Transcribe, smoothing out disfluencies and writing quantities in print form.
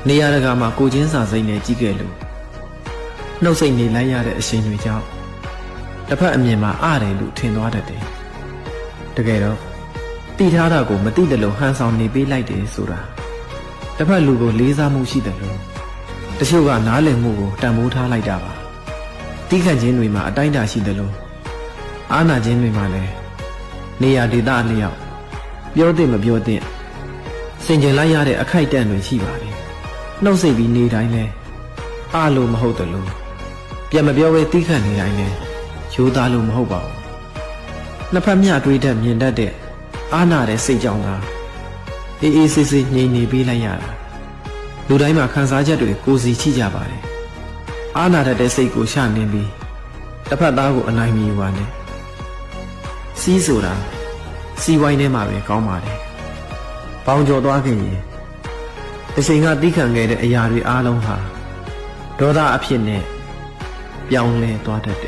နေရာတကာမှာကိုချင်းစာစိမ့်နဲ့ကြီးခဲ့လို့နှုတ်စိတ်နေလိုက်ရတဲ့အချိန်တွေကြောင့်တစ်ဖက်အမြင်မှာအားတယ်လို့ထင်သွားတတ်တယ်တကယ်တော့တည်ထားတာကိုမသိတယ်လို့ဟန်ဆောင်နေပေးလိုက်တယ်ဆိုတာတစ်ဖက်လူကိုလေးစားမှုရှိတယ်လို့တချို့ကနားလည်မှုကိုတန်ဖိုးထားလိုက်တာပါတီးခန့်ခြင်းတွေမှာအတိုင်းအတာရှိတယ်လို့အာနာခြင်းတွေမှာလည်းနေရာဒေသအလျောက်ပြောတဲ့မပြောတဲ့စင်ကြင်လိုက်ရတဲ့အခိုက်အတန့်တွေရှိပါတယ်နှုတ်ဆက်ပြီးနေတိုင်းလဲအားလို့မဟုတ်တယ်လို့ပြန်မပြောဘဲတီးခန့်နေတိုင်းလဲရိုးသားလို့မဟုတ်ပါဘူးနှစ်ဖက်မျှတွေးတတ်မြင်တတ်တဲ့အာနာတဲ့စိတ်ကြောင့်သာအေးအေးဆေးဆေးငြိမ်နေပေးလိုက်ရတာလူတိုင်းမှာခံစားချက်တွေကိုယ်စီချိကြပါတယ်အာနာတတ်တဲ့စိတ်ကိုရှနှင်းပြီးတစ်ဖက်သားကိုအနိုင်မယူပါနဲ့စီးဆိုတာစီးဝိုင်းထဲမှာပဲကောင်းပါတယ်ဘောင်ကျော်သွားခင်ရင်တစ်ချိန်ကတီးခံခဲ့တဲ့အရာတွေအားလုံးဟာဒေါသအဖြစ်နဲ့ပြောင်းလဲသွားတတ်တယ်